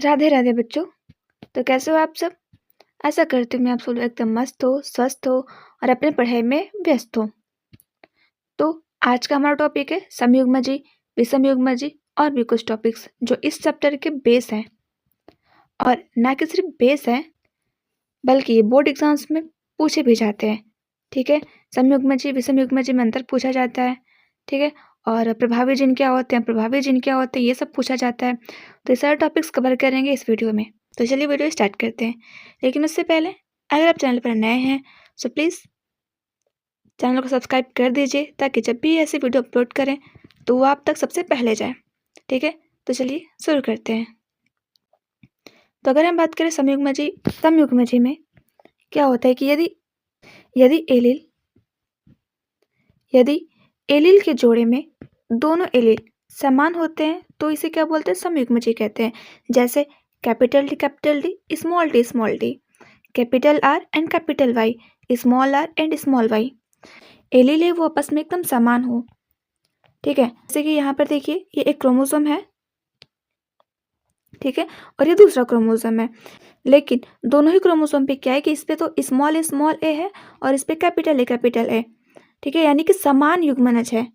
राधे राधे बच्चों। तो कैसे हो आप सब? आशा करती हूँ मैं आप सब लोग एकदम मस्त हो, स्वस्थ हो और अपने पढ़ाई में व्यस्त हो। तो आज का हमारा टॉपिक है समयुग्मजी, विषमयुग्मजी और भी कुछ टॉपिक्स जो इस चैप्टर के बेस हैं। और ना कि सिर्फ बेस है बल्कि ये बोर्ड एग्जाम्स में पूछे भी जाते हैं। ठीक है, समयुग्मजी विषमयुग्मजी में अंतर पूछा जाता है। ठीक है, और प्रभावी जिन क्या होते हैं, प्रभावी जिन क्या होते हैं, ये सब पूछा जाता है। तो ये सारे टॉपिक्स कवर करेंगे इस वीडियो में। तो चलिए वीडियो स्टार्ट करते हैं। लेकिन उससे पहले अगर आप चैनल पर नए हैं तो प्लीज़ चैनल को सब्सक्राइब कर दीजिए ताकि जब भी ऐसे वीडियो अपलोड करें तो वो आप तक सबसे पहले जाए। ठीक है, तो चलिए शुरू करते हैं। तो अगर हम बात करें समयुग्मजी में क्या होता है कि यदि एलील के जोड़े में दोनों एलील समान होते हैं तो इसे क्या बोलते हैं? समयुग्मजी कहते हैं। जैसे capital D, small D, capital R and capital Y, small R and small Y. Allele है वो आपस में एकदम समान हो। ठीक है, जैसे कि यहाँ पर देखिए ये एक क्रोमोसोम है, ठीक है, और ये दूसरा क्रोमोसोम है। लेकिन दोनों ही क्रोमोसोम पे क्या है कि इस पे तो स्मॉल ए है और इस पे कैपिटल ए। ठीक है, यानी कि समान युग्मनज है।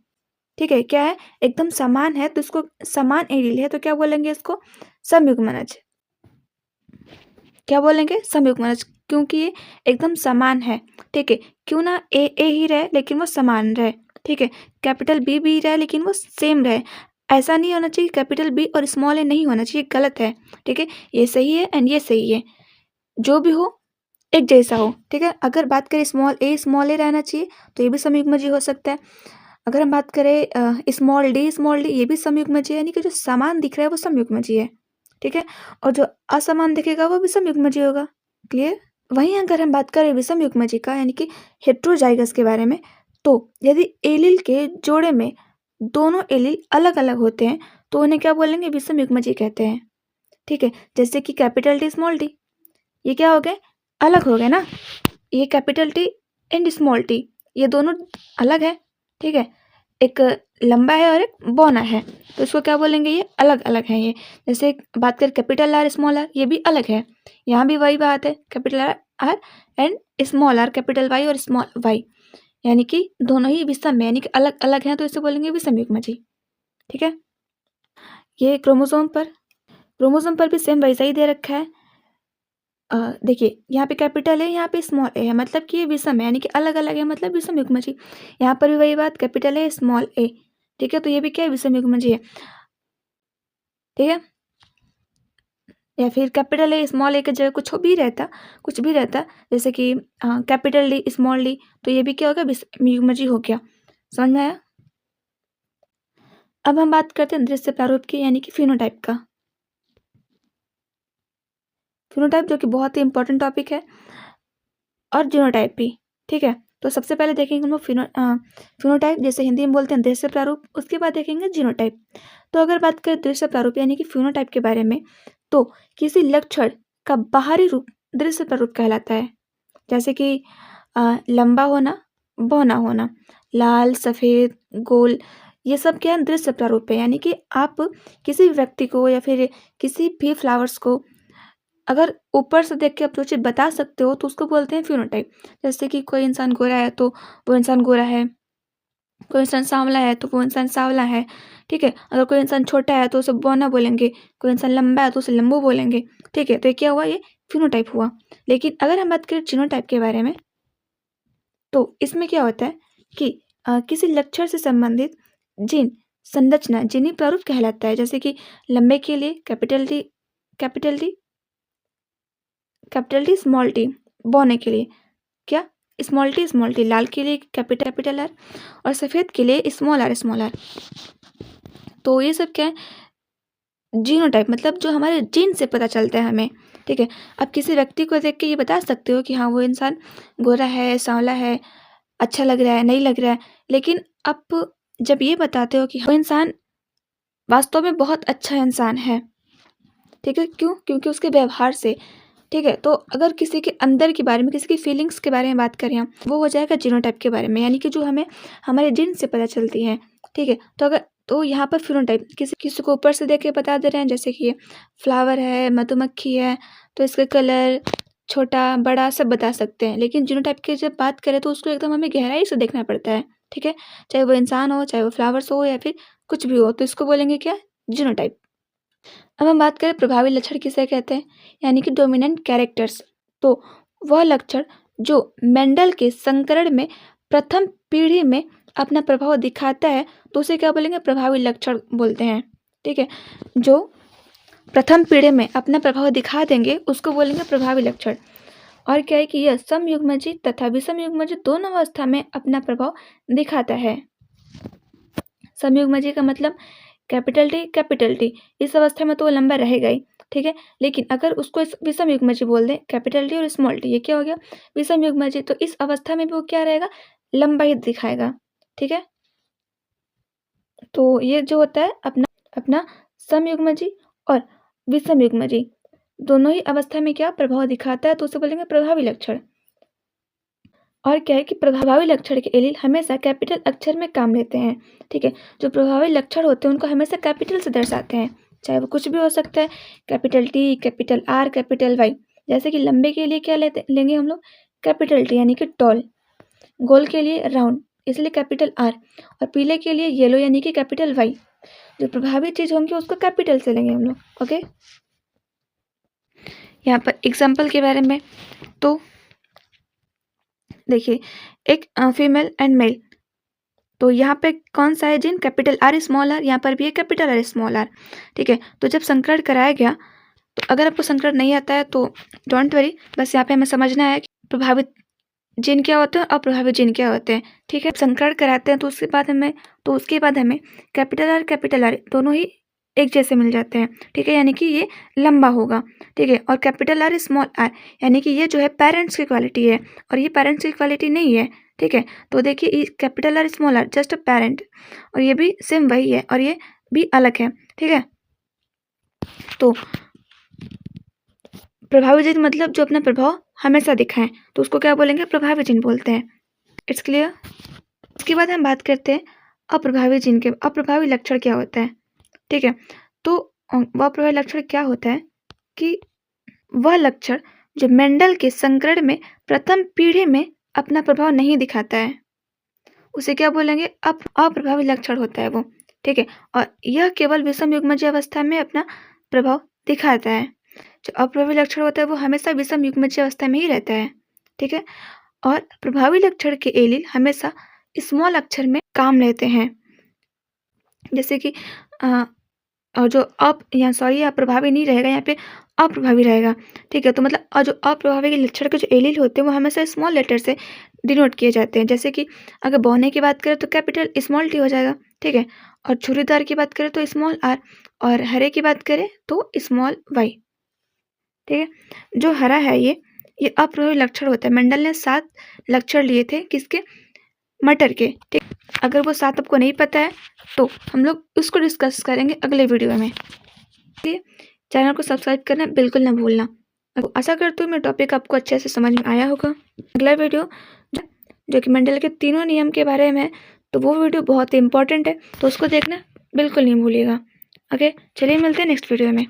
ठीक है, क्या है? एकदम समान है तो इसको समान एलील है तो क्या बोलेंगे? इसको समयुग्मनज। क्या बोलेंगे? समयुग्मनज, क्योंकि ये एकदम समान है। ठीक है, क्यों ना ए ही रहे लेकिन वो समान रहे। ठीक है, कैपिटल बी रहे लेकिन वो सेम रहे। ऐसा नहीं होना चाहिए कैपिटल बी और स्मॉल ए नहीं होना चाहिए, गलत है। ठीक है, ये सही है एंड ये सही है, जो भी हो एक जैसा हो। ठीक है, अगर बात करें स्मॉल ए रहना चाहिए तो ये भी समयुग्मजी हो सकता है। अगर हम बात करें स्मॉल डी ये भी समयुग्मजी है, यानी कि जो समान दिख रहा है वो समयुग्मजी है। ठीक है, और जो असमान दिखेगा वो भी समयुग्मजी होगा। क्लियर? वहीं अगर हम बात करें विषमयुग्मजी का यानी कि हेट्रोजाइगस के बारे में, तो यदि एलील के जोड़े में दोनों एलील अलग अलग होते हैं तो उन्हें क्या बोलेंगे? विषमयुग्मजी कहते हैं। ठीक है, जैसे कि कैपिटल डी स्मॉल डी, ये क्या हो गए? अलग हो गए ना। ये capital T and small T ये दोनों अलग है। ठीक है, एक लंबा है और एक बौना है तो इसको क्या बोलेंगे? ये अलग अलग है। ये जैसे बात करें कैपिटल आर स्मॉल आर, ये भी अलग है। यहाँ भी वही बात है, capital R and small R, capital Y और स्मॉल वाई, यानी कि दोनों ही विषम है, यानी कि अलग अलग हैं तो इसे बोलेंगे विषमयुग्मजी। ठीक है, ये क्रोमोसोम पर भी सेम वैसा ही दे रखा है। देखिए यहाँ पे कैपिटल है, यहाँ पे स्मॉल ए है, मतलब कि ये विषम है, यानी कि अलग अलग है, मतलब विषमयुग्मजी। यहाँ पर भी वही बात, कैपिटल है स्मॉल ए। ठीक है, तो ये भी क्या है? विषमयुग्मजी है। ठीक है, या फिर कैपिटल ए स्मॉल ए की जगह कुछ भी रहता जैसे कि कैपिटल डी स्मॉल डी, तो ये भी क्या होगा? विषमयुग्मजी हो गया। समझ में आया? अब हम बात करते हैं दृश्य प्रारूप की, यानी कि फिनोटाइप का। फिनोटाइप जो कि बहुत ही इंपॉर्टेंट टॉपिक है, और जीनोटाइप भी। ठीक है, तो सबसे पहले देखेंगे हम लोग फिनोटाइप, जैसे हिंदी में बोलते हैं दृश्य प्रारूप, उसके बाद देखेंगे जीनोटाइप। तो अगर बात करें दृश्य प्रारूप यानी कि फिनोटाइप के बारे में, तो किसी लक्षण का बाहरी रूप दृश्य प्रारूप कहलाता है। जैसे कि लंबा होना, बौना होना, लाल, सफ़ेद, गोल, ये सब क्या है? दृश्य प्रारूप है। यानी कि आप किसी व्यक्ति को या फिर किसी भी फ्लावर्स को अगर ऊपर से देख के आप जो चीज़ बता सकते हो तो उसको बोलते हैं फिनोटाइप। जैसे कि कोई इंसान गोरा है तो वो इंसान गोरा है, कोई इंसान सांवला है तो वो इंसान सांवला है। ठीक है, अगर कोई इंसान छोटा है तो उसे बौना बोलेंगे, कोई इंसान लंबा है तो उसे लंबू बोलेंगे। ठीक है, तो ये क्या हुआ? ये फिनोटाइप हुआ। लेकिन अगर हम बात करें जीनोटाइप के बारे में, तो इसमें क्या होता है कि किसी लक्षण से संबंधित जीन संरचना जीनी प्रारूप कहलाता है। जैसे कि लंबे के लिए कैपिटल डी स्मॉल टी, बौने के लिए क्या? स्मॉल टी, लाल के लिए कैपिटल आर और सफ़ेद के लिए स्मॉल आर। तो ये सब क्या है? जीनोटाइप, मतलब जो हमारे जीन से पता चलता है हमें। ठीक है, अब किसी व्यक्ति को देख के ये बता सकते हो कि हाँ वो इंसान गोरा है, सांवला है, अच्छा लग रहा है, नहीं लग रहा है। लेकिन आप जब ये बताते हो कि वो इंसान वास्तव में बहुत अच्छा इंसान है। ठीक है, क्यों? क्योंकि उसके व्यवहार से। ठीक है, तो अगर किसी के अंदर के बारे में, किसी की फीलिंग्स के बारे में बात करें हम, वो हो जाएगा जीनोटाइप के बारे में, यानी कि जो हमें हमारे जीन से पता चलती हैं। ठीक है, तो तो यहाँ पर फिनोटाइप किसी किसी को ऊपर से देख के बता दे रहे हैं, जैसे कि ये फ्लावर है, मधुमक्खी है, तो इसका कलर छोटा बड़ा सब बता सकते हैं। लेकिन जीनोटाइप की जब बात करें तो उसको एकदम हमें गहराई से देखना पड़ता है, ठीक है। चाहे वो इंसान हो, चाहे वो फ्लावर्स हो, या फिर कुछ भी हो, तो इसको बोलेंगे क्या, जीनोटाइप। अब हम बात करें प्रभावी लक्षण किसे कहते हैं, यानी कि डोमिनेंट कैरेक्टर्स। तो वह लक्षण जो मेंडल के संकरण में प्रथम पीढ़ी में अपना प्रभाव दिखाता है, तो उसे क्या बोलेंगे, प्रभावी लक्षण बोलते हैं, ठीक है। जो प्रथम पीढ़ी में अपना प्रभाव दिखा देंगे उसको बोलेंगे प्रभावी लक्षण। और क्या है कि यह समयुग्मजी तथा विषमयुग्मजी दोनों अवस्था में अपना प्रभाव दिखाता है। समयुग्मजी का मतलब कैपिटल टी, इस अवस्था में तो वो लंबा रहेगा ही, ठीक है। लेकिन अगर उसको विषमयुग्मजी बोल दें, कैपिटल टी और स्मॉल टी, ये क्या हो गया, विषमयुग्मजी, तो इस अवस्था में भी वो क्या रहेगा, लंबा ही दिखाएगा, ठीक है। तो ये जो होता है अपना समयुग्मजी और विषमयुग्मजी दोनों ही अवस्था में क्या प्रभाव दिखाता है, तो उसे बोलेंगे प्रभावी लक्षण। और क्या है कि प्रभावी लक्षण के एलील हमेशा कैपिटल अक्षर में काम लेते हैं, ठीक है। जो प्रभावी लक्षण होते हैं उनको हमेशा कैपिटल से दर्शाते हैं, चाहे वो कुछ भी हो सकता है, capital T, capital R, capital Y. जैसे कि लंबे के लिए क्या लेंगे हम लोग, कैपिटल टी यानी कि टॉल, गोल के लिए राउंड इसलिए कैपिटल आर, और पीले के लिए येलो यानी कि कैपिटल वाई। जो प्रभावी चीज होंगी उसको कैपिटल से लेंगे हम लोग, ओके। यहाँ पर एग्जाम्पल के बारे में तो देखिए, एक फीमेल एंड मेल, तो यहाँ पे कौन सा है gene, capital R small R, यहाँ पर भी है कैपिटल आर स्मॉल आर, ठीक है। तो जब संकरण कराया गया, तो अगर आपको संकरण नहीं आता है तो डोंट वरी, बस यहाँ पे हमें समझना है कि प्रभावित जीन क्या होते हैं और अप्रभावित जीन क्या होते हैं, ठीक है। संकरण कराते हैं तो उसके बाद हमें कैपिटल आर दोनों ही एक जैसे मिल जाते हैं, ठीक है, यानी कि ये लंबा होगा, ठीक है। और कैपिटल आर स्मॉल आर यानी कि ये जो है पेरेंट्स की क्वालिटी है, और ये पेरेंट्स की क्वालिटी नहीं है, ठीक है। तो देखिए capital R small R just a parent, और ये भी सेम वही है, और ये भी अलग है, ठीक है। तो प्रभावी जीन मतलब जो अपना प्रभाव हमेशा दिखाएं, तो उसको क्या बोलेंगे, प्रभावी जीन बोलते हैं। It's clear. इसके बाद हम बात करते हैं अप्रभावी जीन के। अप्रभावी लक्षण क्या होता है, ठीक है। तो वह प्रभावी लक्षण क्या होता है कि वह लक्षण जो मेंडल के संकरण में प्रथम पीढ़ी में अपना प्रभाव नहीं दिखाता है, उसे क्या बोलेंगे, अप्रभावी लक्षण होता है वो, ठीक है। और यह केवल विषमयुग्मज अवस्था में अपना प्रभाव दिखाता है। जो अप्रभावी लक्षण होता है वो हमेशा विषमयुग्मज अवस्था में ही रहता है, ठीक है। और प्रभावी लक्षण के एलील हमेशा स्मॉल अक्षर में काम लेते हैं, जैसे कि और जो अप्रभावी नहीं रहेगा, यहाँ पे अप्रभावी रहेगा, ठीक है। तो मतलब और जो अप्रभावी के लक्षण के जो एलील होते हैं वो हमेशा स्मॉल लेटर से डिनोट किए जाते हैं। जैसे कि अगर बौने की बात करें तो कैपिटल स्मॉल टी हो जाएगा, ठीक है। और छुरीदार की बात करें तो स्मॉल आर, और हरे की बात करें तो स्मॉल वाई, ठीक है। जो हरा है ये अप्रभावी लक्षण होता है। मेंडल ने 7 लक्षण लिए थे, किसके, मटर के, ठीक। अगर वो 7 आपको नहीं पता है तो हम लोग उसको डिस्कस करेंगे अगले वीडियो में, ठीक है। चैनल को सब्सक्राइब करना बिल्कुल ना भूलना। आशा करती हूँ मेरा टॉपिक आपको अच्छे से समझ में आया होगा। अगला वीडियो जो कि मेंडल के तीनों नियम के बारे में है, तो वो वीडियो बहुत ही इंपॉर्टेंट है, तो उसको देखना बिल्कुल नहीं भूलिएगा, ओके। चलिए मिलते हैं नेक्स्ट वीडियो में।